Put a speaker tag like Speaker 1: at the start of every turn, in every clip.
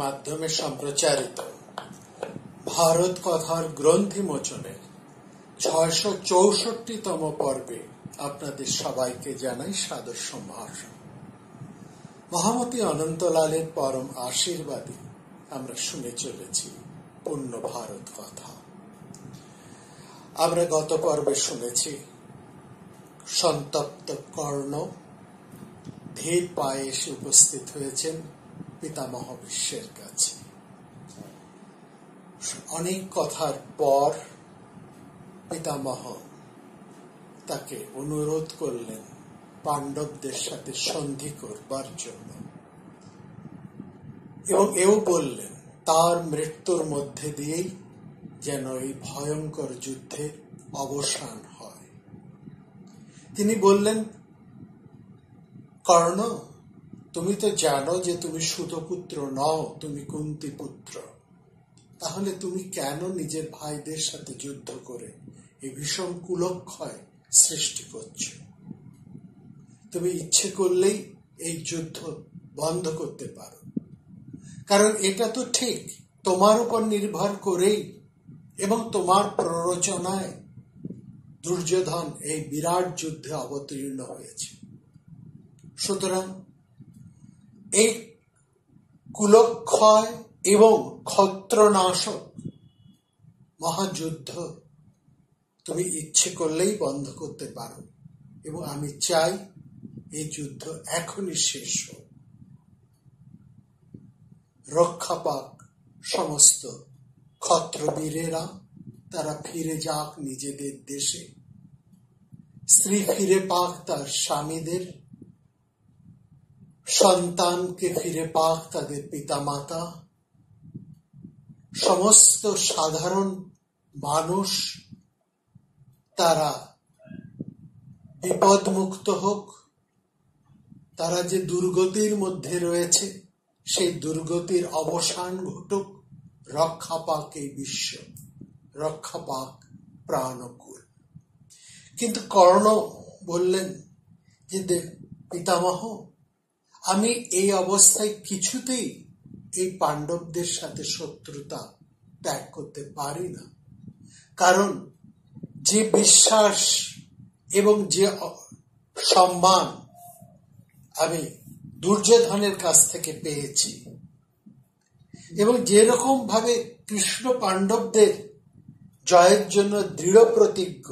Speaker 1: মাধ্যমে সম্প্রচারিত ভারত কথার গ্রন্থি মোচনের ৬৬৪তম পর্বে আপনাদের সবাইকে জানাই সাদর সম্ভাষণ। মহামতি অনন্তলালের পরম আশীর্বাদে আমরা শুনে চলেছি পূর্ণ ভারত কথা। আমরা গত পর্বে শুনেছি সন্তপ্ত কর্ণ ধীর পায়ে এসে উপস্থিত হয়েছেন পিতামহ ভীষ্মের কাছে। অনেক কথার পর পিতামহ তাকে অনুরোধ করলেন পাণ্ডবদের সাথে সন্ধি করবার জন্য, এবং এও বললেন তার মৃত্যুর মধ্যে দিয়েই যেন এই ভয়ঙ্কর যুদ্ধের অবসান হয়। তিনি বললেন, কর্ণ, তুমি তো জানো যে তুমি সুতপুত্র নও, তুমি কুন্তী পুত্র। তাহলে তুমি কেন নিজের ভাইদের সাথে যুদ্ধ করে এই ভীষণ কুলক্ষয় সৃষ্টি করছো? তুমি ইচ্ছে করলেই এই যুদ্ধ বন্ধ করতে পারো, কারণ এটা তো ঠিক তোমার উপর নির্ভর করেই এবং তোমার প্ররোচনায় দুর্যোধন এই বিরাট যুদ্ধে অবতীর্ণ হয়েছে। সুতরাং এই কুলক্ষয় এবং ক্ষত্রনাশক মহাযুদ্ধ তুমি ইচ্ছে করলেই বন্ধ করতে পারো, এবং আমি চাই এই যুদ্ধ এখনই শেষ হোক। রক্ষা পাক সমস্ত ক্ষত্রবীরেরা, তারা ফিরে যাক নিজেদের দেশে, স্ত্রী ফিরে পাক তার স্বামীদের, সন্তানকে ফিরে পাক তাদের পিতামাতা, সমস্ত সাধারণ মানুষ তারা বিপদমুক্ত হোক, তারা যে দুর্গতির মধ্যে রয়েছে সেই দুর্গতির অবসান ঘটুক। রক্ষা পাক এই বিশ্ব, রক্ষা পাক প্রাণকুল। কিন্তু কর্ণ বললেন যে পিতামহ, আমি এই অবস্থায় কিছুতেই এই পাণ্ডবদের সাথে শত্রুতা ত্যাগ করতে পারি না, কারণ যে বিশ্বাস এবং যে সম্মান আমি দুর্যোধনের কাছ থেকে পেয়েছি, এবং যেরকম ভাবে কৃষ্ণ পাণ্ডবদের জয়ের জন্য দৃঢ় প্রতিজ্ঞ,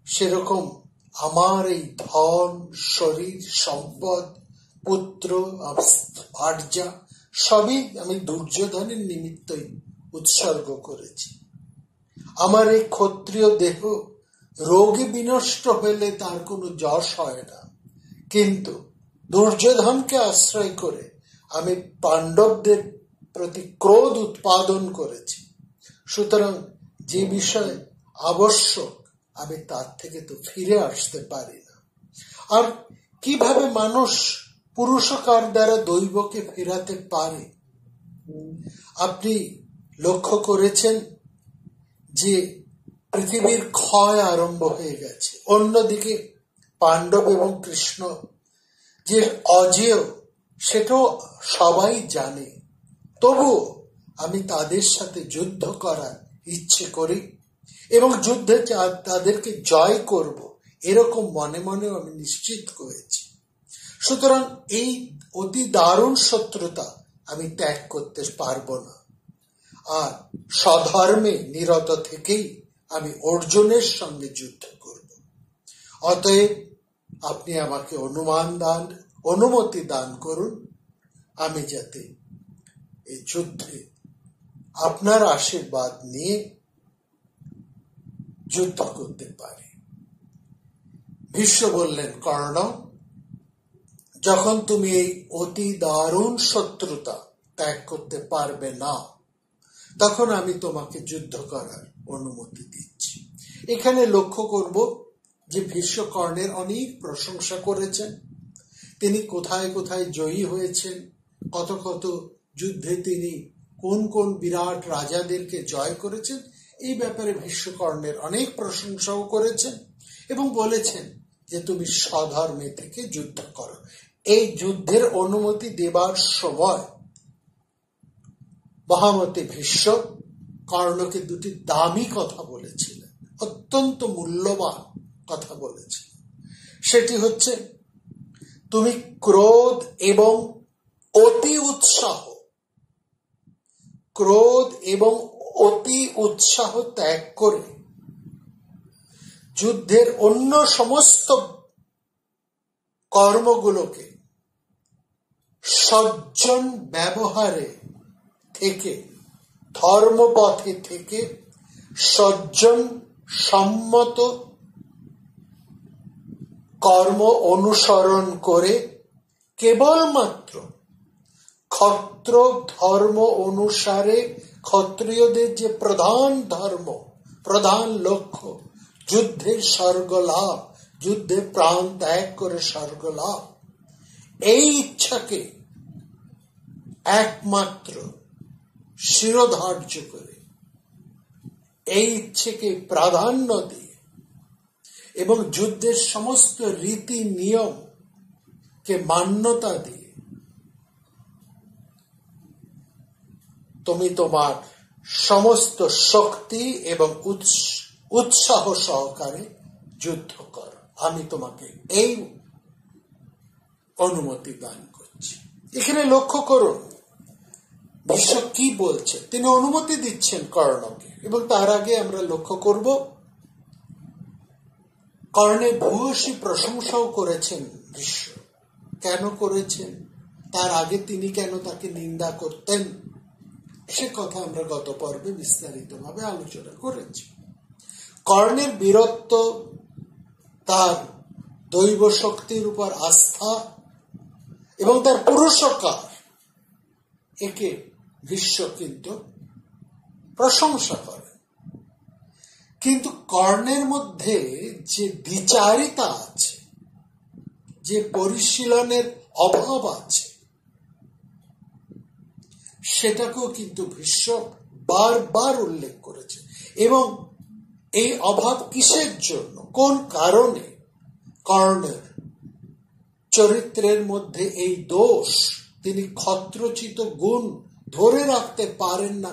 Speaker 1: সেরকম আমার এই ধন, শরীর, সম্পদ, পুত্র, আর্যা সবই আমি দুর্যোধনের নিমিত্তই উৎসর্গ করেছি। আমার এই ক্ষত্রিয় দেহ রোগে বিনষ্ট হইলে তার কোনো যশ হয় না, কিন্তু দুর্যোধনকে আশ্রয় করে আমি পাণ্ডবদের প্রতি ক্রোধ উৎপাদন করেছি। সুতরাং যে বিষয় আবশ্যক আমি তার থেকে তো ফিরে আসতে পারি না। আর কিভাবে মানুষ পুরুষকার দ্বারা দৈবকে ফেরাতে পারে? আপনি লক্ষ্য করেছেন যে পৃথিবীর ক্ষয় আরম্ভ হয়ে গেছে, অন্যদিকে পাণ্ডব এবং কৃষ্ণ যে অজেয় সেটাও সবাই জানে, তবুও আমি তাদের সাথে যুদ্ধ করার ইচ্ছে করি এবং যুদ্ধে তাদেরকে জয় করব, এরকম মনে মনেও আমি নিশ্চিত করেছি। সুতরাং এই অতি দারুণ শত্রুতা আমি ত্যাগ করতে পারবো না, আর স্বধর্মে নিরত থেকেই আমি অর্জুনের সঙ্গে যুদ্ধ করব। অতএব আপনি আমাকে অনুমতি দান করুন, আমি যাতে এই যুদ্ধে আপনার আশীর্বাদ নিয়ে যুদ্ধ করতে পারি। ভীষ্ম বললেন, কর্ণ, যখন তুমি এই অতি দারুণ শত্রুতা ত্যাগ করতে পারবে না, তখন আমি তোমাকে যুদ্ধ করার অনুমতি দিচ্ছি। এখানে লক্ষ্য করব যে ভীষ্ম কর্ণের অনেক প্রশংসা করেছেন। তিনি কোথায় কোথায় জয়ী হয়েছেন, কত কত যুদ্ধে তিনি কোন কোন বিরাট রাজাদেরকে জয় করেছেন, এই ব্যাপারে ভীষ্ম কর্ণের অনেক প্রশংসাও করেছেন এবং বলেছেন যে তুমি স্বধর্মে থেকে যুদ্ধ করো। এই যুদ্ধের অনুমতি দেবার সময় মহামতি ভীষ্ম কর্ণকে দুটি দামি কথা বলেছিলেন, অত্যন্ত মূল্যবান কথা বলেছিলেন। সেটি হচ্ছে, তুমি ক্রোধ এবং অতি উৎসাহ ত্যাগ করে যুদ্ধের অন্য সমস্ত কর্মগুলোকে সজ্জন ব্যবহারে থেকে, ধর্মপথে থেকে সজ্জন সম্মত কর্ম অনুসরণ করে কেবলমাত্র ক্ষত্র ধর্ম অনুসারে ক্ষত্রিয়দের যে প্রধান ধর্ম, প্রধান লক্ষ্য যুদ্ধের স্বর্গলাভ, যুদ্ধে প্রাণ ত্যাগ করে স্বর্গলাভ, এই ইচ্ছাকে একমাত্র শিরোধার্য করে, এই ইচ্ছেকে প্রাধান্য দিয়ে এবং যুদ্ধের সমস্ত রীতি নিয়মকে মান্যতা দিয়ে তুমি তোমার সমস্ত শক্তি এবং উৎসাহ সহকারে যুদ্ধ করো। আমি তোমাকে এই অনুমতি দান করছি। এখানে লক্ষ্য করুন ভীষ্ম কি বলছে। তিনি অনুমতি দিচ্ছেন কর্ণকে, এবং তার আগে আমরা লক্ষ্য করব কর্ণের ভূয়সী প্রশংসাও করেছেন ভীষ্ম। কেন করেছেন, তার আগে তিনি কেন তাকে নিন্দা করতেন, সে কথা আমরা গত পর্বে বিস্তারিতভাবে আলোচনা করেছি। কর্ণের বীরত্ব, তার দৈব শক্তির উপর আস্থা এবং তার পুরুষকার, একে ভীষ্ম কিন্তু প্রশংসা করে। কিন্তু কর্ণের মধ্যে যে দ্বিচারিতা আছে, যে পরিশীলনের অভাব আছে, সেটাকেও কিন্তু ভীষ্ম বারবার উল্লেখ করেছে। এবং এই অভাব কিসের জন্য, কোন কারণে কর্ণের চরিত্রের মধ্যে এই দোষ, তিনি ক্ষত্রোচিত গুণ ধরে রাখতে পারেন না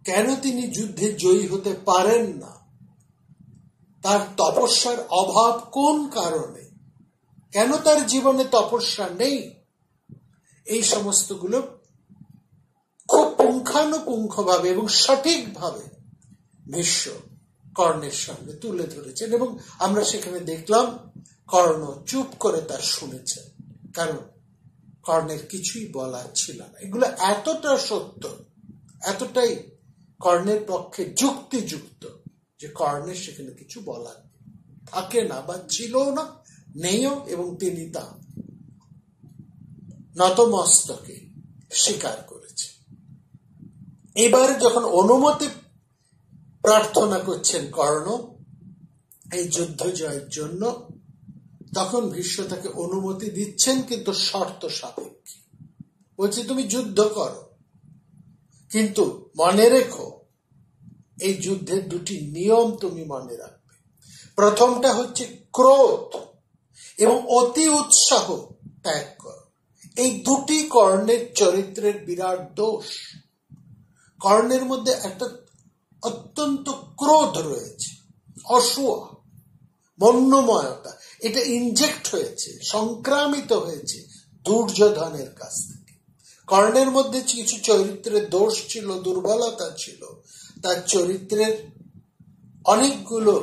Speaker 1: কেন তিনি যুদ্ধে জয়ী হতে পারেন না, তার তপস্যার অভাব কোন কারণে, কেন তার জীবনে তপস্যা নেই, এই সমস্তগুলো খুব পুঙ্খানুপুঙ্খভাবে এবং সঠিকভাবে ভীষ্ম কর্ণের সামনে তুলে ধরেছেন। এবং আমরা সেখানে দেখলাম কর্ণ চুপ করে তার শুনেছেন, কারণ কর্ণের কিছুই বলার ছিল না। এগুলো এতটা সত্য, এতটাই কর্ণের পক্ষে যুক্তিযুক্ত যে কর্ণের সেখানে কিছু বলার থাকে না, বা ছিল না, নেইও, এবং তিনি তা নতমস্তকে স্বীকার করেছে। এবার যখন অনুমতি প্রার্থনা করছেন কর্ণ এই যুদ্ধ জয়ের জন্য, তখন ভীষ্ম তাকে অনুমতি দিচ্ছেন, কিন্তু শর্ত সাপেক্ষে। বলছে তুমি যুদ্ধ করো, কিন্তু মনে রেখো এই যুদ্ধের দুটি নিয়ম তুমি মনে রাখবে। প্রথমটা হচ্ছে ক্রোধ এবং অতি উৎসাহ ত্যাগ করো। এই দুটি কর্ণের চরিত্রের বিরাট দোষ। কর্ণের মধ্যে একটা অত্যন্ত ক্রোধ রয়েছে, অসূয়া মন্যময়তা, এটা ইনজেক্ট হয়েছে, সংক্রামিত হয়েছে দুর্যোধনের কাছ থেকে। কর্ণের মধ্যে কিছু চরিত্রের দোষ ছিল, দুর্বলতা ছিল, তার চরিত্রের অনেকগুলো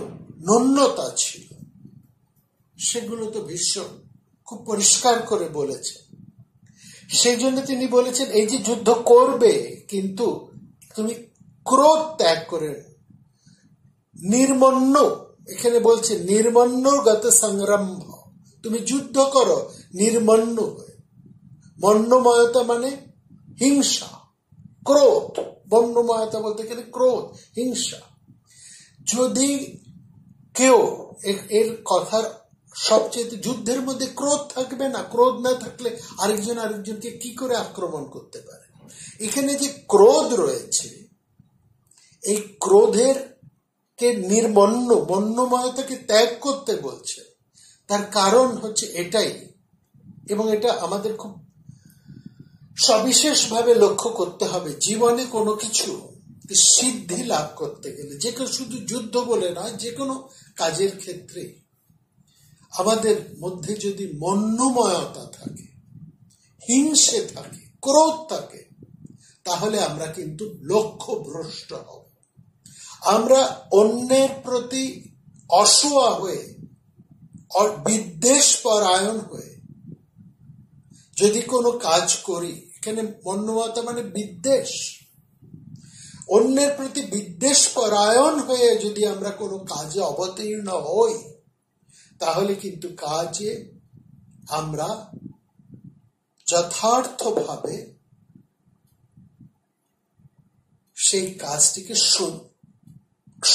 Speaker 1: ন্যূনতা ছিল, সেগুলো তো ভীষ্ম খুব পরিষ্কার করে বলেছে। সেই জন্য তিনি বলেছেন এই যে যুদ্ধ করবে, কিন্তু তুমি ক্রোধ ত্যাগ করে নির্মন্ন, এখানে বলছে নির্মন্ন গত সংরম্ভ, তুমি যুদ্ধ করো নির্মন্ন হয়ে। মন্যময়তা মানে হিংসা, ক্রোধ। মন্যময়তা বলতে গেলে ক্রোধ, হিংসা। যদি কেউ, এর কথার সবচেয়ে, যুদ্ধের মধ্যে ক্রোধ থাকবে না, ক্রোধ না থাকলে আরেকজন আরেকজনকে কি করে আক্রমণ করতে পারে। এখানে যে ক্রোধ রয়েছে, এই ক্রোধের কে মন্যময়তাকে ত্যাগ করতে বলছে। তার কারণ হচ্ছে এটাই, এবং এটা আমাদের খুব সবিশেষভাবে লক্ষ্য করতে হবে জীবনে কোনো কিছু সিদ্ধি লাভ করতে গেলে, যে কেউ শুধু যুদ্ধ বলে নয়, যে কোনো কাজের ক্ষেত্রে আমাদের মধ্যে যদি মন্যময়তা থাকে, হিংসে থাকে, ক্রোধ থাকে, তাহলে আমরা কিন্তু লক্ষ্য ভ্রষ্ট হব। আমরা অন্যের প্রতি অসূয়া হয়ে, বিদ্বেষ পরায়ণ হয়ে যদি কোনো কাজ করি, এখানে মন্যময়তা মানে বিদ্বেষ, অন্যের প্রতি বিদ্বেষ পরায়ণ হয়ে যদি আমরা কোনো কাজে অবতীর্ণ হই, তাহলে কিন্তু কাজে আমরা যথার্থভাবে সেই কাজটিকে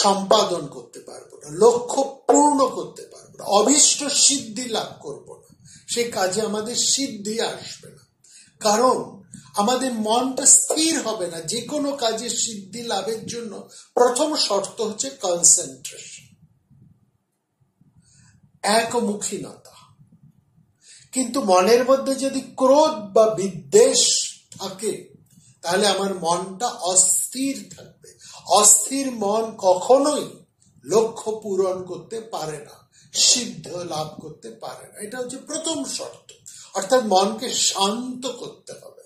Speaker 1: সম্পাদন করতে পারবো না, লক্ষ্য পূর্ণ করতে পারবো না, অভীষ্ট সিদ্ধি লাভ করবো না, সেই কাজে আমাদের সিদ্ধি আসবে না। কারণ আমাদের মনটা স্থির হবে না। যে কোনো কাজে সিদ্ধি লাভের জন্য প্রথম শর্ত হচ্ছে কনসেন্ট্রেশন, একমুখীনতা। কিন্তু মনের মধ্যে যদি ক্রোধ বা বিদ্বেষ থাকে, তাহলে আমার মনটা অস্থির থাকবে। অস্থির মন কখনোই লক্ষ্য পূরণ করতে পারে না, সিদ্ধ লাভ করতে পারে না। এটা হচ্ছে প্রথম শর্ত। অর্থাৎ মনকে শান্ত করতে হবে।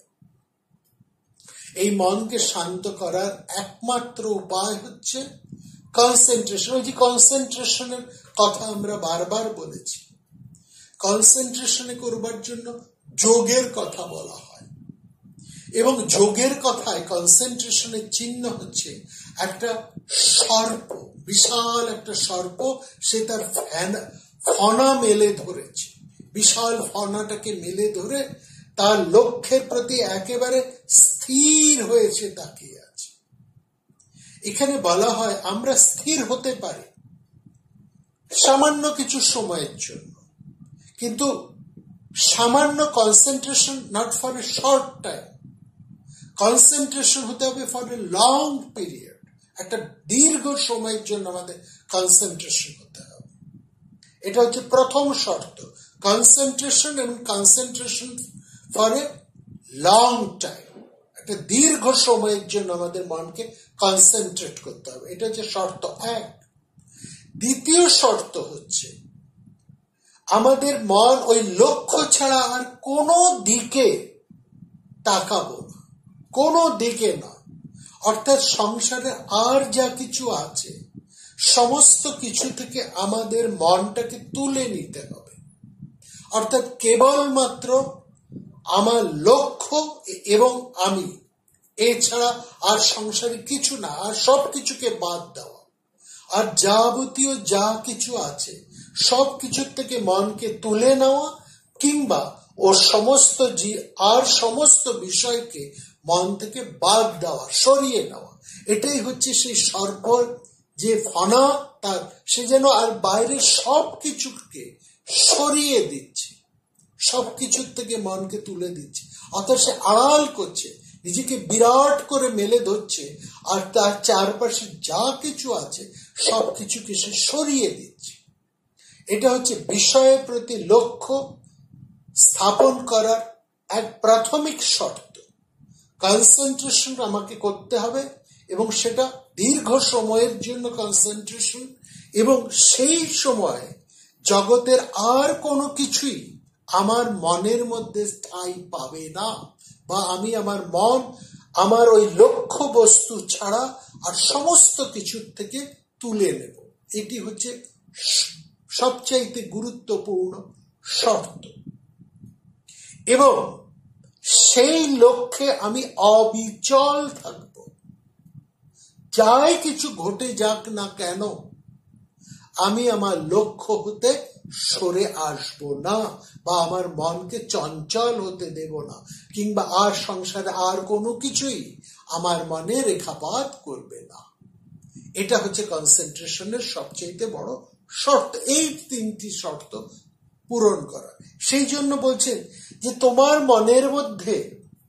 Speaker 1: এই মনকে শান্ত করার একমাত্র উপায় হচ্ছে কনসেন্ট্রেশন। ওই যে কনসেন্ট্রেশনের কথা আমরা বারবার বলেছি, কনসেন্ট্রেশনে করবার জন্য যোগের কথা বলা হয়, এবং যোগের কথায় কনসেন্ট্রেশনের চিহ্ন হচ্ছে একটা সর্প, বিশাল একটা সর্প, সে তার ফনা মেলে ধরেছে, বিশাল ফনাটাকে মেলে ধরে তার লক্ষ্যের প্রতি একেবারে স্থির হয়েছে, তাকিয়ে আছে। এখানে বলা হয় আমরা স্থির হতে পারি সামান্য কিছু সময়ের জন্য, কিন্তু সামান্য concentration not for a short time, concentration হতে হবে ফর এ লং পিরিয়ড, একটা দীর্ঘ সময়ের জন্য আমাদের কনসেন্ট্রেশন হতে হবে। এটা হচ্ছে প্রথম শর্ত, কনসেন্ট্রেশন, এবং concentration for a long time, একটা দীর্ঘ সময়ের জন্য আমাদের মনকে কনসেন্ট্রেট করতে হবে। এটা হচ্ছে শর্ত এক। দ্বিতীয় শর্ত হচ্ছে আমাদের মন ওই লক্ষ্য ছাড়া আর কোনো দিকে তাকাবো না, কোনো দিকে না। অর্থাৎ সংসারে আর যা কিছু আছে সমস্ত কিছু থেকে আমাদের মনটাকে তুলে নিতে হবে। অর্থাৎ কেবলমাত্র আমার লক্ষ্য এবং আমি, এছাড়া আর সংসারে কিছু না, আর সব কিছুকে বাদ দেওয়া। আর যাবতীয় যা কিছু আছে সব কিছুর থেকে মনকে তুলে নেওয়া, কিংবা ও সমস্ত বিষয়কে মন থেকে বাদ দেওয়া, সরিয়ে নেওয়া। এটাই হচ্ছে সেই সর্প যে ফনা, তার সে যেন আর বাইরের সব কিছুকে সরিয়ে দিচ্ছে, সবকিছুর থেকে মনকে তুলে দিচ্ছে। অর্থাৎ সে আড়াল করছে, নিজেকে বিরাট করে মেলে ধরছে, আর তার চারপাশে যা কিছু আছে সবকিছুকে সে সরিয়ে দিচ্ছে। এটা হচ্ছে বিষয়ের প্রতি লক্ষ্য স্থাপন করার এক প্রাথমিক শর্ত। কনসেন্ট্রেশন আমাকে করতে হবে, এবং সেটা দীর্ঘ সময়ের জন্য কনসেন্ট্রেশন, এবং সেই সময় জগতের আর কোনো কিছুই আমার মনের মধ্যে ঠাঁই পাবে না, বা আমি আমার মন আমার ওই লক্ষ্য বস্তু ছাড়া আর সমস্ত কিছুর থেকে তুলে নেব। এটি হচ্ছে সবচাইতে গুরুত্বপূর্ণ শর্ত, এবং সেই লক্ষ্যে আমি অবিচল থাকব। যাই কিছু ঘটে যাক না কেন, আমি আমার লক্ষ্য হতে সরে আসব না, বা আমার মনকে চঞ্চল হতে দেব না, কিংবা আর সংসারে আর কোনো কিছুই আমার মনে রেখাপাত করবে না। এটা হচ্ছে কনসেন্ট্রেশনের সবচেয়ে বড় শর্ত। এই তিনটি শর্ত পূরণ করা। সেই জন্য বলছেন যে তোমার মনের মধ্যে,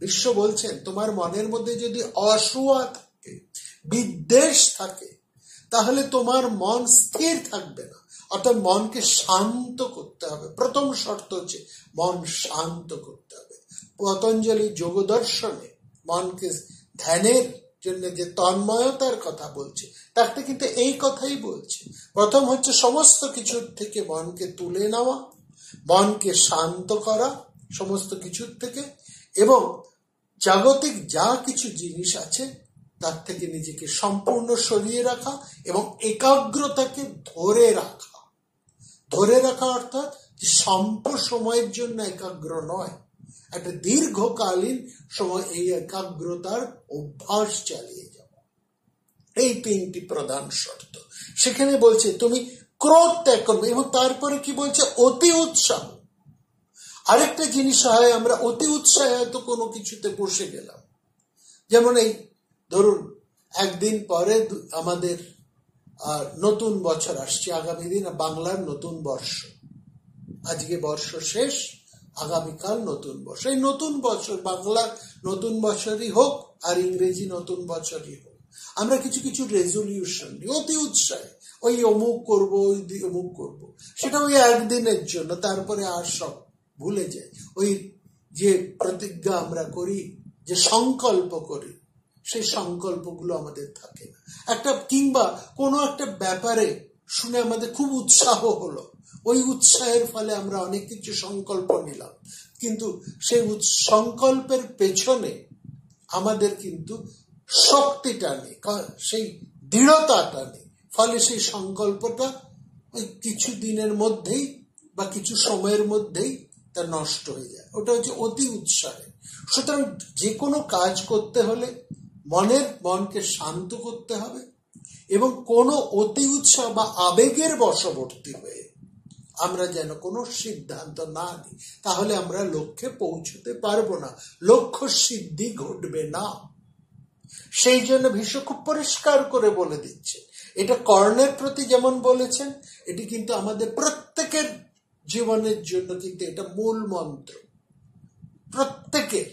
Speaker 1: বিশ্ব বলছেন, তোমার মনের মধ্যে যদি অসূয়া থাকে, বিদ্বেষ থাকে, তাহলে তোমার মন স্থির থাকবে না। অর্থাৎ মনকে শান্ত করতে হবে। প্রথম শর্ত হচ্ছে মন শান্ত করতে হবে। পতঞ্জলি যোগ দর্শনে মনকে ধ্যানের জন্য যে তন্ময়তার কথা বলছে, তাতে কিন্তু এই কথাই বলছে। প্রথম হচ্ছে সমস্ত কিছুর থেকে মনকে তুলে নেওয়া, মনকে শান্ত করা সমস্ত কিছুর থেকে, এবং জাগতিক যা কিছু জিনিস আছে তার থেকে নিজেকে সম্পূর্ণ সরিয়ে রাখা এবং একাগ্রতাকে ধরে রাখা। ধরে রাখা অর্থাৎ স্বল্প সময়ের জন্য একাগ্র নয়, একটা দীর্ঘকালীন সময় এই একাগ্রতার অভ্যাস চালিয়ে যাওয়া। এই তিনটি প্রধান শর্ত সেখানে বলছে। তুমি ক্রোধ ত্যাগ করবে, এবং তারপরে কি বলছে, অতি উৎসাহ। আরেকটা জিনিস হয়, আমরা অতি উৎসাহে হয়তো কোনো কিছুতে বসে গেলাম, যেমন এই ধরুন একদিন পরে আমাদের নতুন বছর আসছে, আগামী দিন বাংলার নতুন বর্ষ, আজকে বর্ষ শেষ, আগামীকাল নতুন বর্ষ। এই নতুন বছর বাংলার নতুন বছরই হোক আর ইংরেজি নতুন বছরই হোক, আমরা কিছু কিছু রেজলিউশন নিই অতি উৎসাহে, ওই অমুক করবো, ওই অমুক করবো, সেটা ওই একদিনের জন্য, তারপরে আর সব ভুলে যায়। ওই যে প্রতিজ্ঞা আমরা করি, যে সংকল্প করি, সেই সংকল্পগুলো আমাদের থাকে না। একটা কিংবা কোনো একটা ব্যাপারে শুনে আমাদের খুব উৎসাহ হলো, ওই উৎসাহের ফলে আমরা অনেক কিছু সংকল্প নিলাম, কিন্তু সেই সংকল্পের পেছনে আমাদের কিন্তু শক্তিটা নেই, সেই দৃঢ়তাটা নেই, ফলে সেই সংকল্পটা ওই কিছু দিনের মধ্যেই বা কিছু সময়ের মধ্যেই তা নষ্ট হয়ে যায়। ওটা হচ্ছে অতি উৎসাহে। সুতরাং যে কোনো কাজ করতে হলে মনকে শান্ত করতে হবে, এবং কোনো অতি উৎসাহ বা আবেগের বশবর্তী হয়ে আমরা যেন কোনো সিদ্ধান্ত না নিই, তাহলে আমরা লক্ষ্যে পৌঁছতে পারবো না, লক্ষ্য সিদ্ধি ঘটবে না। সেই জন্য ভীষ্ম খুব পরিষ্কার করে বলে দিচ্ছে, এটা কর্ণের প্রতি যেমন বলেছেন, এটি কিন্তু আমাদের প্রত্যেকের জীবনের জন্য কিন্তু এটা মূল মন্ত্র। প্রত্যেকের,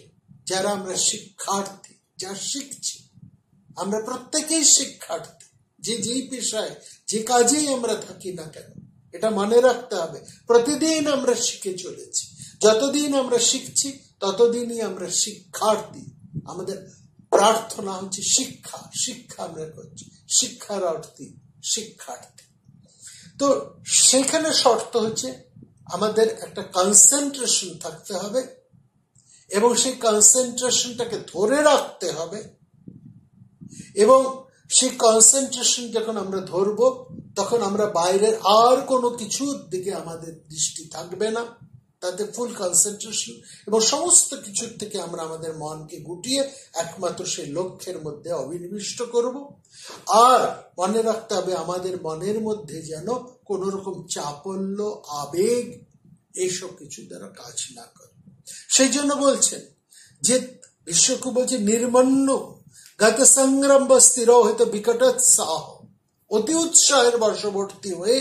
Speaker 1: যারা আমরা শিক্ষার্থী, যা শিখছি, আমরা প্রত্যেকেই শিক্ষার্থী, যেই পেশায় যে কাজেই আমরা থাকি না কেন, এটা মনে রাখতে হবে। প্রতিদিন আমরা শিখে চলেছি, যতদিন আমরা শিখছি ততদিনই আমরা শিক্ষার্থী। আমাদের প্রার্থনা হচ্ছে শিক্ষা, শিক্ষা আমরা করছি, শিক্ষার অর্থে শিক্ষার্থী। তো সেখানে শর্ত হচ্ছে আমাদের একটা কনসেন্ট্রেশন থাকতে হবে, এবং সেই কনসেন্ট্রেশনটাকে ধরে রাখতে হবে, এবং সেই কনসেন্ট্রেশন যখন আমরা ধরবো তখন আমরা বাইরের আর কোনো কিছুর দিকে আমাদের দৃষ্টি থাকবে না, তাতে ফুল কনসেন্ট্রেশন, এবং সমস্ত কিছুর থেকে আমরা আমাদের মনকে গুটিয়ে একমাত্র সেই লক্ষ্যের মধ্যে অবিনিবিষ্ট করব। আর মনে রাখতে হবে আমাদের মনের মধ্যে যেন কোন রকম চাপল্য, আবেগ এইসব কিছু দ্বারা কাজ না করে। সেই জন্য বলছেন যে বিশ্বকু বলছে নির্মন্ন গত সংগ্রাম বা স্থির হইত বিকটোৎসাহ, অতি উৎসাহের বশবর্তী হয়ে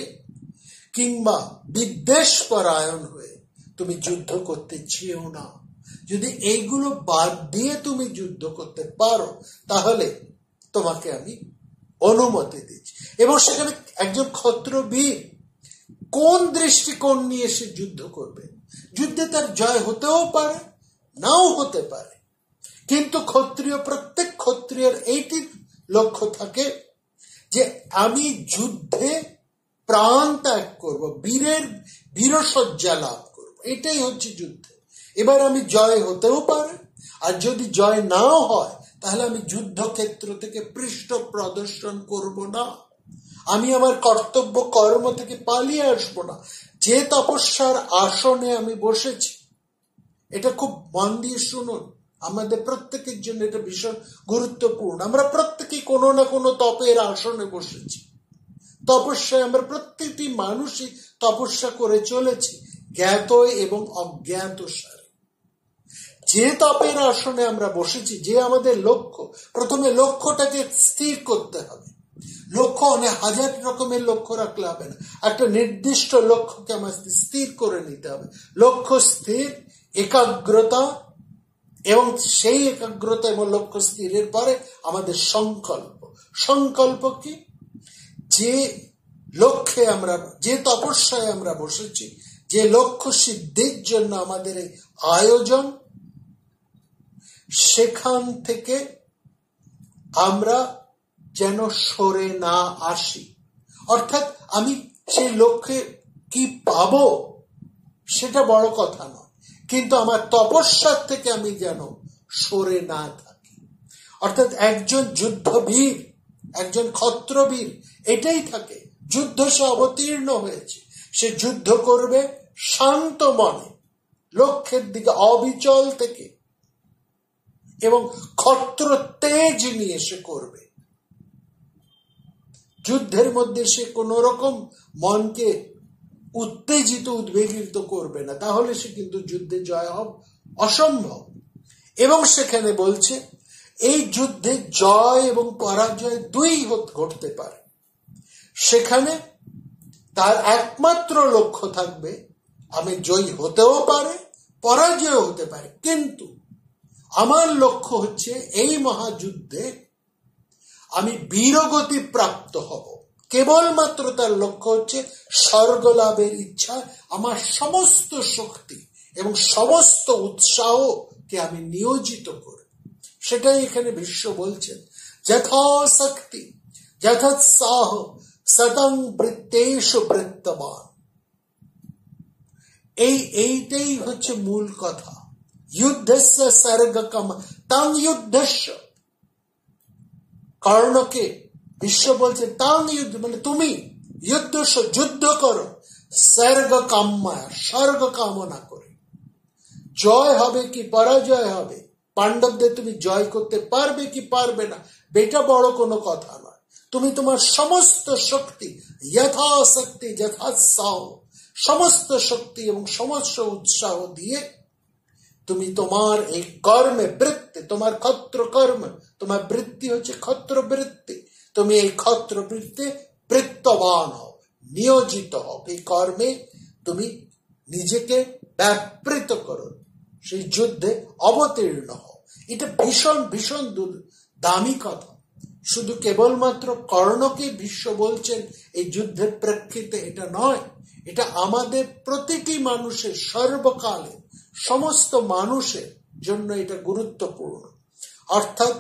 Speaker 1: কিংবা বিদ্বেষ পরায়ণ হয়ে তুমি যুদ্ধ করতে চেয়েও না। যদি এইগুলো বাদ দিয়ে তুমি যুদ্ধ করতে পারো তাহলে তোমাকে আমি অনুমতি দিচ্ছি। এবং সেখানে একজন ক্ষত্রবীর কোন দৃষ্টিকোণ নিয়ে সে যুদ্ধ করবে, যুদ্ধে তার জয় হতেও পারে, নাও হতে পারে, কিন্তু প্রত্যেক ক্ষত্রিয়র এইটি লক্ষ্য থাকে যে আমি যুদ্ধে প্রাণ ত্যাগ করব, বীরসজ্জা লাভ করব, এটাই হচ্ছে যুদ্ধ। এবার আমি জয় হতেও পারে, আর যদি জয় নাও হয় তাহলে আমি যুদ্ধক্ষেত্র থেকে পৃষ্ঠ প্রদর্শন করব না, আমি আমার কর্তব্য কর্ম থেকে পালিয়ে আসবো না। যে তপস্যার আসনে আমি বসেছি, এটা খুব মন দিয়ে শুনুন, আমাদের প্রত্যেকের জন্য এটা ভীষণ গুরুত্বপূর্ণ। আমরা প্রত্যেকেই কোনো না কোনো তপের আসনে বসেছি, তপস্যায় আমরা প্রত্যেকটি মানুষই তপস্যা করে চলেছি, জ্ঞাত এবং অজ্ঞাত সারে। যে তপের আসনে আমরা বসেছি, যে আমাদের লক্ষ্য, প্রথমে লক্ষ্যটাকে স্থির করতে হবে। লক্ষ্য অনেক হাজার রকমের লক্ষ্য রাখলে হবে না, একটা নির্দিষ্ট লক্ষ্যকে আমাদের স্থির করে নিতে হবে। লক্ষ্য স্থির, একাগ্রতা, এবং সেই একাগ্রতা এবং লক্ষ্য স্থিরের পরে আমাদের সংকল্প। সংকল্প কি? যে লক্ষ্যে আমরা, যে তপস্যায় আমরা বসেছি, যে লক্ষ্য সিদ্ধির জন্য আমাদের এই আয়োজন, সেখান থেকে আমরা যেন সরে না আসি। অর্থাৎ আমি সেই লক্ষ্যে কি পাবো সেটা বড় কথা নয়, কিন্তু আমার তপস্যার থেকে আমি যেন সরে না থাকি। অর্থাৎ একজন যুদ্ধবীর, একজন ক্ষত্রবীর এটাই থাকে, যুদ্ধ সে অবতীর্ণ হয়েছে, সে যুদ্ধ করবে শান্ত মনে, লক্ষ্যের দিকে অবিচল থেকে, এবং ক্ষত্র তেজ নিয়ে সে করবে। যুদ্ধের মধ্যে সে কোন রকম মনকে উত্তেজিত উদ্বেলিত করবে না, তাহলে সে কিন্তু যুদ্ধে জয় হওয়া অসম্ভব। এবং সেখানে বলছে এই যুদ্ধে জয় এবং পরাজয় দুই ঘটতে পারে। সেখানে তার একমাত্র লক্ষ্য থাকবে আমি জয়ী হতেও পারে, পরাজয় হতে পারে, কিন্তু আমার লক্ষ্য হচ্ছে এই মহাযুদ্ধে আমি বীরগতি প্রাপ্ত হব। কেবলমাত্র তার লক্ষ্য হচ্ছে স্বর্গলাভের ইচ্ছা, আমার সমস্ত শক্তি এবং সমস্ত উৎসাহকে আমি নিয়োজিত করি। সেটাই এখানে ভীষ্ম বলছেন, যথাশক্তি যথোৎসাহ সতং বৃত্তেষু বৃত্তবান। এইটাই হচ্ছে মূল কথা। যুদ্ধস্য সর্গকম তং যুদ্ধস্য। কর্ণকে ভীষ্ম বলছে তাং যুদ্ধ, মানে তুমি যুদ্ধ করো, স্বর্গ কাম্যা, স্বর্গ কামনা করে। জয় হবে কি পরাজয় হবে, পাণ্ডবদের তুমি জয় করতে পারবে কি পারবে না, এটা বড় কোনো কথা নয়। তুমি তোমার সমস্ত শক্তি, যথাশক্তি যথোৎসাহ, সমস্ত শক্তি এবং সমস্ত উৎসাহ দিয়ে তুমি তোমার এই কর্মে বৃত্তি, তোমার ক্ষত্র কর্ম, তোমার বৃত্তি হচ্ছে ক্ষত্র বৃত্তি, তুমি এই ক্ষত্র বৃত্তি বৃত্তবান হও, নিয়োজিত হও, এই কর্মে তুমি নিজেকে ব্যাপৃত করো, সেই যুদ্ধে অবতীর্ণ হও। এটা ভীষণ ভীষণ দামি কথা। শুধু কেবলমাত্র কর্ণকে ভীষ্ম বলছেন এই যুদ্ধের প্রেক্ষিতে এটা নয়, এটা আমাদের প্রতিটি মানুষের, সর্বকালে সমস্ত মানুষের জন্য এটা গুরুত্বপূর্ণ। অর্থাৎ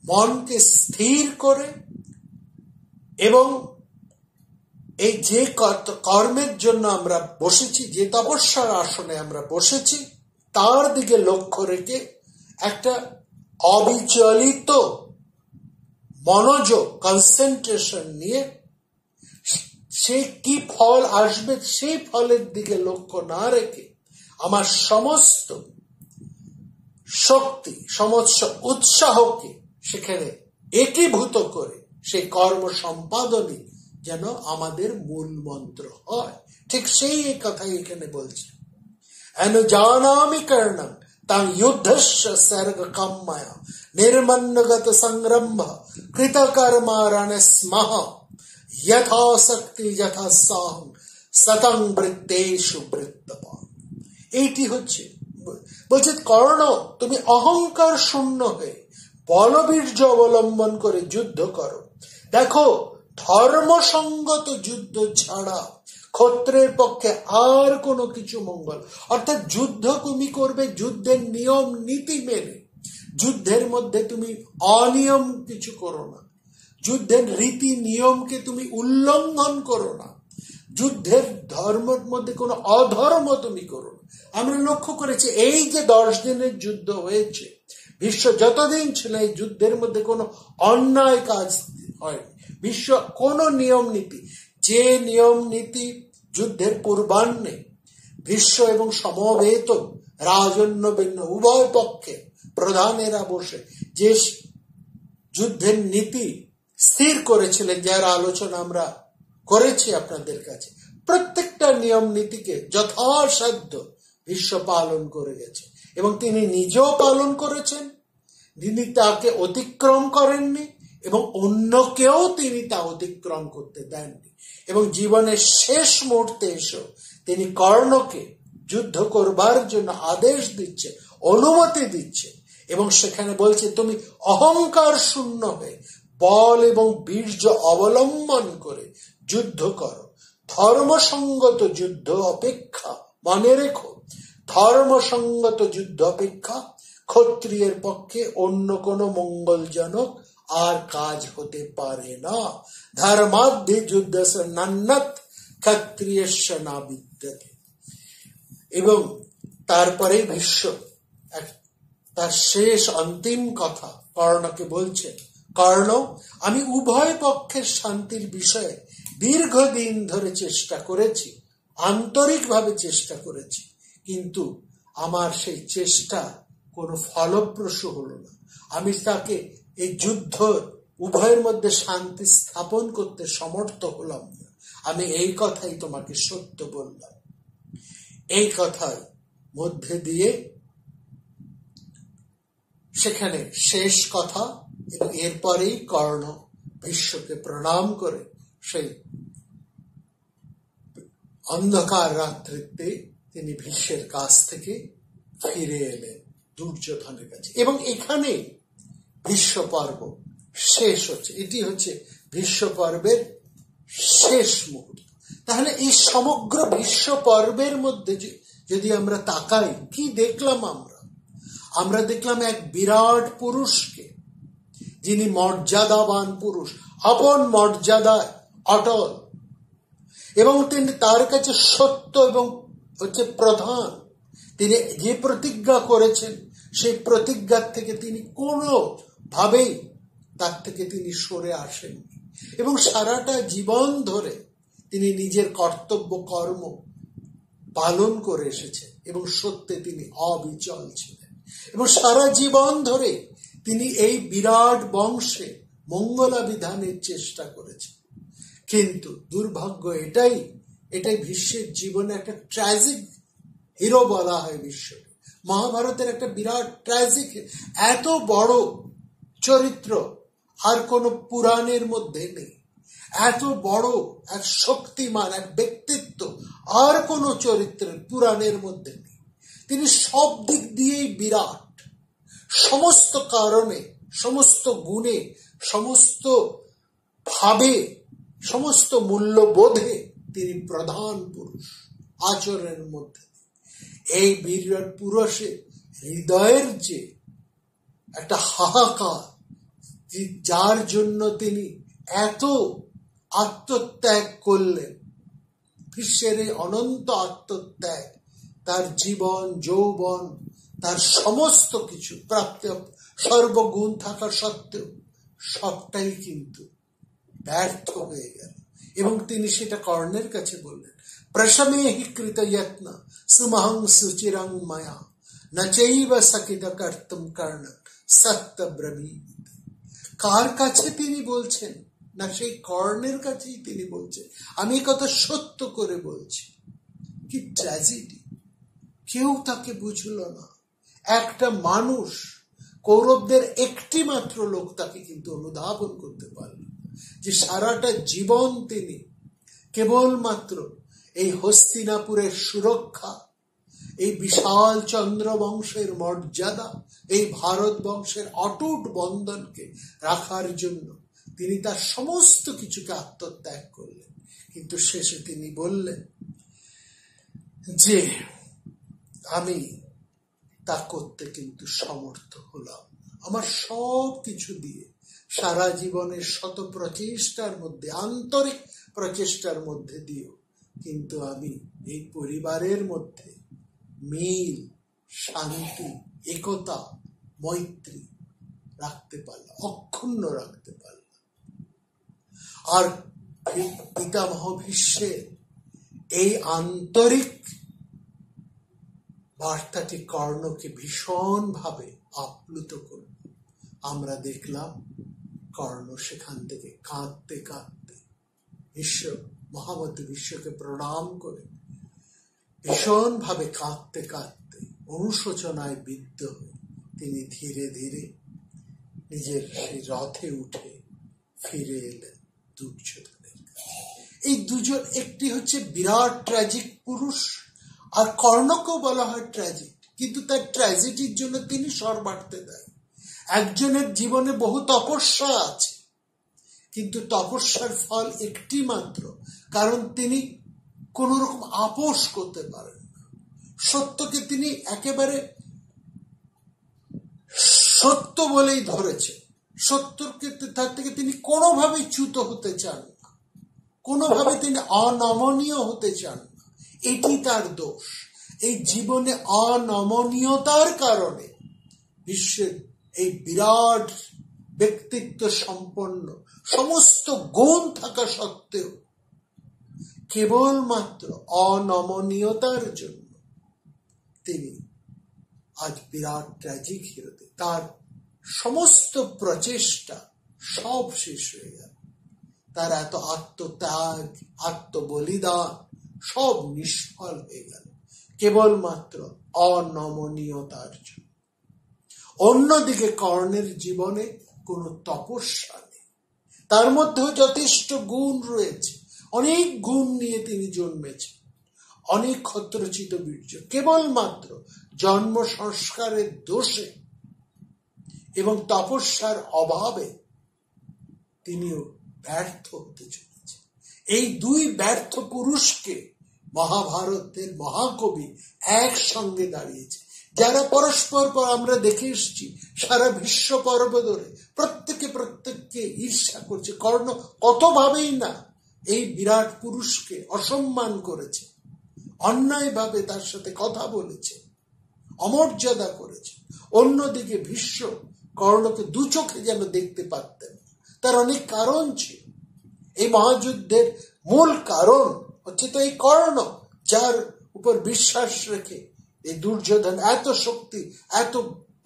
Speaker 1: মনকে স্থির করে এবং এই যে কর্মের জন্য আমরা বসেছি, যে তপস্যার আসনে আমরা বসেছি, তার দিকে লক্ষ্য রেখে একটা অবিচলিত মনোযোগ, কনসেন্ট্রেশন নিয়ে সে কি ফল আসবে সেই ফলের দিকে লক্ষ্য না রেখে আমার সমস্ত শক্তি, সমস্ত উৎসাহকে সেখানে একীভূত করে সেই কর্ম সম্পাদনই যেন আমাদের মূল মন্ত্র হয়। ঠিক সেই কথাই এখানে বলছে, অনুজানামি কর্ণং তাং যুদ্ধস্য সর্গ কাম্যয়া নির্মন্নগত সংরম্ভ কৃতকর্মারণ্য স্মঃ যথাশক্তি যথোৎসাহ সতং বৃত্তেষু বৃত্তবান। এইটি হচ্ছে বলছে কর্ণ, তুমি অহংকার শূন্য হয়ে বলবীর্য অবলম্বন করে যুদ্ধ করো। দেখো, ধর্মসঙ্গত যুদ্ধ ছাড়া ক্ষত্রের পক্ষে আর কোনো কিছু মঙ্গল, অর্থাৎ যুদ্ধ তুমি করবে যুদ্ধের নিয়ম নীতি মেনে, যুদ্ধের মধ্যে তুমি অনিয়ম কিছু করো না, যুদ্ধের রীতি নিয়মকে তুমি উল্লঙ্ঘন করো না, যুদ্ধের ধর্মের মধ্যে কোনো অধর্ম তুমি করো না। আমরা লক্ষ্য করেছি এই যে 10 দিনের যুদ্ধ হয়েছে, বিশ্ব যতদিন ছিল এই যুদ্ধের মধ্যে কোনো অন্যায় কাজ হয়নি। বিশ্ব কোনো নিয়ম নীতি, যে নিয়ম নীতি যুদ্ধের পূর্বাহ্নে ভীষ্ম এবং সমবেত রাজন্য ভিন্ন উভয় পক্ষে প্রধানেরা বসে যে যুদ্ধের নীতি স্থির করেছিলেন, যার আলোচনা আমরা করেছি আপনাদের কাছে, প্রত্যেকটা নিয়ম নীতিকে যথাসাধ্য ভীষ্ম পালন করে গেছে এবং তিনি নিজেও পালন করেছেন, তিনি তাকে অতিক্রম করেননি এবং অন্যকেও তিনি তা অতিক্রম করতে দেননি। এবং জীবনের শেষ মুহূর্তে এসেও তিনি কর্ণকে যুদ্ধ করবার জন্য আদেশ দিচ্ছে, অনুমতি দিচ্ছে এবং সেখানে বলছে তুমি অহংকার শূন্য হয়ে বল এবং বীর্য অবলম্বন করে যুদ্ধ করো। ধর্মসঙ্গত যুদ্ধ অপেক্ষা, মনে রেখো, ধর্মসঙ্গত যুদ্ধ অপেক্ষা ক্ষত্রিয়ের পক্ষে অন্য কোনো মঙ্গলজনক আর কাজ হতে পারে না। ধর্মাদ্যে যুদ্ধস্য নান্যৎ ক্ষত্রিয়স্য না বিদ্যতে। এবং তারপরে ভীষ্ম তার শেষ অন্তিম কথা কর্ণকে বলছেন, কর্ণ, আমি উভয় পক্ষের শান্তির বিষয়ে দীর্ঘদিন ধরে চেষ্টা করেছি, আন্তরিকভাবে চেষ্টা করেছি, কিন্তু আমার সেই চেষ্টা কোনো ফলপ্রসূ হলো না। আমি তাকে এই যুদ্ধ উভয়ের মধ্যে শান্তি স্থাপন করতে সমর্থ হলাম না। আমি এই কথাই তোমাকে সত্য বললাম। এই কথার মধ্যে দিয়ে সেখানে শেষ কথা, এবং এরপরেই কর্ণ ভীষ্মকে প্রণাম করে সেই অন্ধকার রাত্রিতে তিনি ভীষ্মের কাছ থেকে ফিরে এলেন দুর্যোধনের কাছে। এবং এখানে ভীষ্ম পর্ব শেষ হচ্ছে। এটি হচ্ছে ভীষ্ম পর্বের শেষ মুহূর্ত। তাহলে এই সমগ্র ভীষ্ম পর্বের মধ্যে যদি আমরা তাকাই, কি দেখলাম? আমরা দেখলাম এক বিরাট পুরুষকে, যিনি মর্যাদাবান পুরুষ, আপন মর্যাদায় অটল, এবং তিনি তার কাছে সত্য এবং হচ্ছে প্রধান। তিনি যে প্রতিজ্ঞা করেছেন সেই প্রতিজ্ঞার থেকে তিনি কোনোভাবেই তার থেকে তিনি সরে আসেননি, এবং সারাটা জীবন ধরে তিনি নিজের কর্তব্য কর্ম পালন করে এসেছেন এবং সত্যে তিনি অবিচল ছিলেন। এবং সারা জীবন ধরে তিনি এই বিরাট বংশে মঙ্গলাবিধানের চেষ্টা করেছেন। কিন্তু দুর্ভাগ্য এটাই ভীষ্মের জীবনে একটা ট্র্যাজিক হিরো বলা হয় বিশ্বকে। মহাভারতের একটা বিরাট ট্র্যাজিক, এত বড় চরিত্র আর কোন পুরাণের মধ্যে নেই। এত বড় এক শক্তিমান এক ব্যক্তিত্ব আর কোন চরিত্রের পুরাণের মধ্যে নেই। তিনি সব দিক দিয়েই বিরাট, সমস্ত কারণে, সমস্ত গুণে, সমস্ত ভাবে, সমস্ত মূল্যবোধে তিনি প্রধান পুরুষ। আচরণের মধ্যে এই বিরাট পুরুষের হৃদয়ের যে একটা হাহাকার, যার জন্য তিনি এত আত্মত্যাগ করলেন, বিশ্বের এই অনন্ত আত্মত্যাগ, তার জীবন যৌবন, তার সমস্ত কিছু প্রাপ্ত সর্বগুণ থাকা সত্ত্বেও সবটাই কিন্তু ব্যর্থ হয়ে গেল। এবং তিনি সেটা কর্ণের কাছে বললেন, প্রশমেহি কৃত যত্ন সুমহং সুচিরং মায়া নচৈব সকিত কর্তুম কর্ণ সত্য ব্রবীত। কার কাছে তিনি বলছেন? না, সেই কর্ণের কাছেই তিনি বলছেন, আমি কথা সত্য করে বলছি। কি ট্র্যাজেডি! কেউ তাকে বুঝল না। একটা মানুষ, কৌরবদের একটি মাত্র লোক তাকে কিন্তু অনুধাবন করতে পারল, যে সারাটা জীবন তিনি কেবলমাত্র এই হস্তিনাপুরের সুরক্ষা, এই বিশাল চন্দ্রবংশের মর্যাদা, এই ভারত বংশের অটুট বন্ধনকে রাখার জন্য তিনি তার সমস্ত কিছুকে আত্মত্যাগ করলেন। কিন্তু শেষে তিনি বললেন যে আমি তা করতে কিন্তু সমর্থ হলাম। আমার সব কিছু দিয়ে, সারা জীবনের শত প্রচেষ্টার মধ্যে, আন্তরিক প্রচেষ্টার মধ্যে দিয়েও কিন্তু আমি এই পরিবারের মধ্যে মিল, শান্তি, একতা, মৈত্রী রাখতে পারলাম, অক্ষুণ্ণ রাখতে পারলাম। আর পিতামহ ভীষ্মের এই আন্তরিক বার্তাটি কর্ণকে ভীষণভাবে আপ্লুত করল। আমরা দেখলাম কর্ণ সেখান থেকে কাঁদতে কাঁদতে মহামতি বিশ্বকে প্রণাম করে ভীষণভাবে কাঁদতে কাঁদতে অনুশোচনায় বিদ্ধ হয়ে তিনি ধীরে ধীরে নিজের সেই রথে উঠে ফিরে এলেন দুর্যোধনের কাছে। এই দুজন, একটি হচ্ছে বিরাট ট্র্যাজিক পুরুষ, আর কর্ণকেও বলা হয় ট্র্যাজিক, কিন্তু তার ট্র্যাজেডির জন্য তিনি সর্বার্থে দায়ী। একজনের জীবনে বহু তপস্যা আছে, কিন্তু তপস্যার ফল একটি মাত্র, কারণ তিনি কোন রকম আপোষ করতে পারেন না। সত্যকে তিনি একেবারে সত্য বলেই ধরেছে, সত্যকে তার থেকে তিনি কোনোভাবেই চ্যুত হতে চান না, কোনোভাবে তিনি অনমনীয় হতে চান না। এটি তার দোষ। এই জীবনে অনমনীয়তার কারণে বিশ্বের এই বিরাট ব্যক্তিত্ব সম্পন্ন সমস্ত গুণ থাকা সত্ত্বেও কেবলমাত্র অনমনীয়তার জন্য তিনি আজ বিরাট ট্র্যাজিক হিরোতে তার সমস্ত প্রচেষ্টা সব শেষ হয়ে গেল। তার এত আত্মত্যাগ, আত্মবলিদান সব নিষ্ফল হয়ে গেল কেবলমাত্র অনমনীয়তার জন্য। অন্যদিকে কর্ণের জীবনে কোনো তপস্যা নেই, তার মধ্যেও যথেষ্ট গুণ রয়েছে, অনেক গুণ নিয়ে তিনি জন্মেছেন, অনেক ক্ষত্রচিত বীর্য, কেবলমাত্র জন্ম সংস্কারের দোষে এবং তপস্যার অভাবে তিনিও ব্যর্থ হতে চলেছেন। এই দুই ব্যর্থ পুরুষকে মহাভারতের মহাকবি একসঙ্গে দাঁড়িয়েছে, যারা পরস্পর পর আমরা দেখে এসেছি সারা বিশ্ব পর্ব ধরে প্রত্যেককে ঈর্ষা করছে। কর্ণ কতভাবেই না এই বিরাট পুরুষকে অসম্মান করেছে, অন্যায়ভাবে তার সাথে কথা বলেছে, অমর্যাদা করেছে। অন্যদিকে ভীষ্ম কর্ণকে দু চোখে যেন দেখতে পারতেন। তার অনেক কারণ ছিল। এই মহাযুদ্ধের মূল কারণ হচ্ছে তো এই কর্ণ, যার উপর বিশ্বাস রেখে এই দুর্যোধন এত শক্তি, এত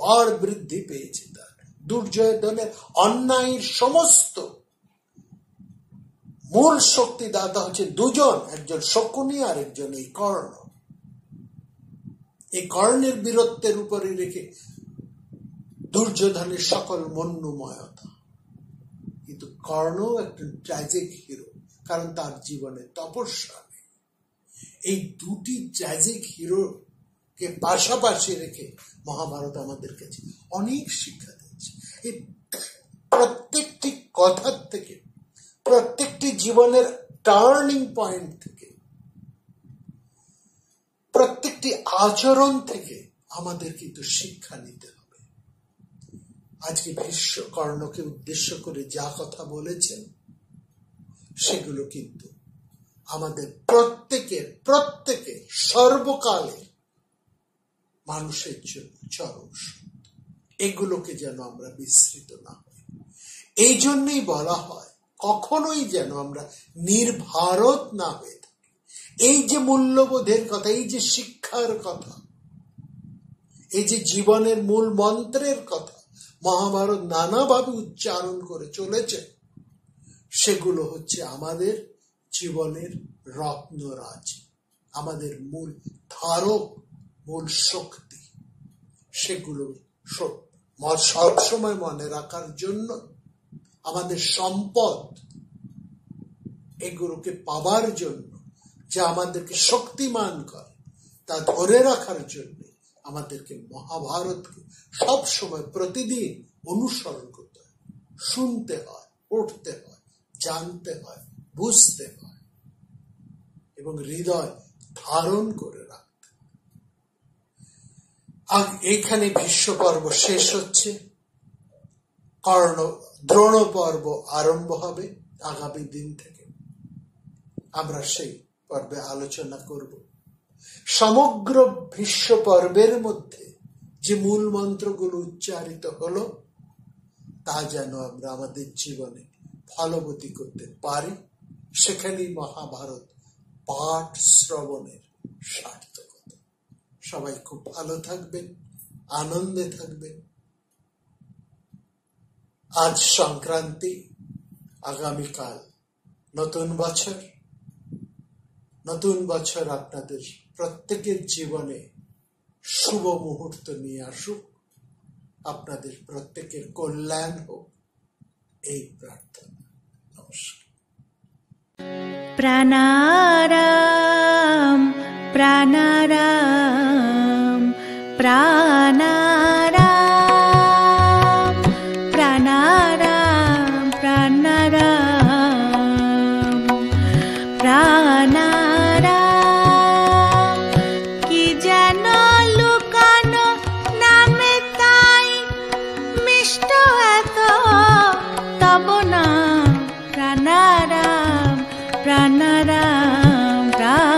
Speaker 1: বড় বৃদ্ধি পেয়েছে। তার দুর্যোধনের অন্যায়ের সমস্ত মূল শক্তিদাতা হচ্ছে দুজন, একজন শকুনি আর একজন এই কর্ণ। এই কর্ণের বীরত্বের উপরে রেখে দুর্যোধনের সকল মন্যময়তা। কিন্তু কর্ণ একজন ট্র্যাজিক হিরো, কারণ তার জীবনে তপস্যা নেই। এই দুটি ট্র্যাজিক হিরোকে পাশাপাশি রেখে মহাভারত আমাদের কাছে অনেক শিক্ষা দিচ্ছে। এই প্রত্যেকটি কথার থেকে, প্রত্যেকটি জীবনের টার্নিং পয়েন্ট থেকে, প্রত্যেকটি আচরণ থেকে আমাদের কিন্তু শিক্ষা নিতে হবে। আজকে ভীষ্ম কর্ণকে উদ্দেশ্য করে যা কথা বলেছেন সেগুলো কিন্তু আমাদের প্রত্যেকের সর্বকালের মানুষের জন্য চরম সত্য। এগুলোকে যেন আমরা বিস্মৃত না হই। এই জন্যই বলা হয় কখনোই যেন আমরা নির্ভারত না হয়ে থাকি। এই যে মূল্যবোধের কথা, এই যে শিক্ষার কথা, এই যে জীবনের মূল মন্ত্রের কথা মহাভারত নানাভাবে উচ্চারণ করে চলেছে, সেগুলো হচ্ছে আমাদের জীবনের রত্নরাজ, আমাদের মূল ধারক, মূল শক্তি। সেগুলো সবসময় মনে রাখার জন্য আমাদের সম্পদ, এগুলোকে পাবার জন্য, যা আমাদেরকে শক্তিমান করে, তা ধরে রাখার জন্য আমাদেরকে মহাভারতকে সব সময় প্রতিদিন অনুসরণ করতে হয়, শুনতে হয়, পড়তে হয়, জানতে হয়, বুঝতে হয় এবং হৃদয় ধারণ করে রাখতে হয়। আর এইখানে ভীষ্ম পর্ব শেষ হচ্ছে, দ্রোণ পর্ব আরম্ভ হবে আগামী দিন থেকে। আমরা সেই পর্বে আলোচনা করব সমগ্র ভীষ্ম পর্বের মধ্যে যে মূল মন্ত্রগুলো উচ্চারিত হলো তা যেন আমরা আমাদের জীবনে ফলবতী করতে পারি। সেখানেই মহাভারত পাঠ শ্রবণের সার্থকতা। সবাই খুব ভালো থাকবেন, আনন্দে থাকবেন। আজ সংক্রান্তি, আগামীকাল নতুন বছর। নতুন বছর আপনাদের প্রত্যেকের জীবনে শুভ মুহূর্ত নিয়ে আসুক, আপনাদের প্রত্যেকের কল্যাণ হোক, এই প্রার্থনা। নমস্কার।
Speaker 2: প্রাণারাম প্রাণারাম প্রাণারাম প্রাণারাম প্রাণারাম প্রাণারাম কি যেন লুকানো নামে তাই राम राम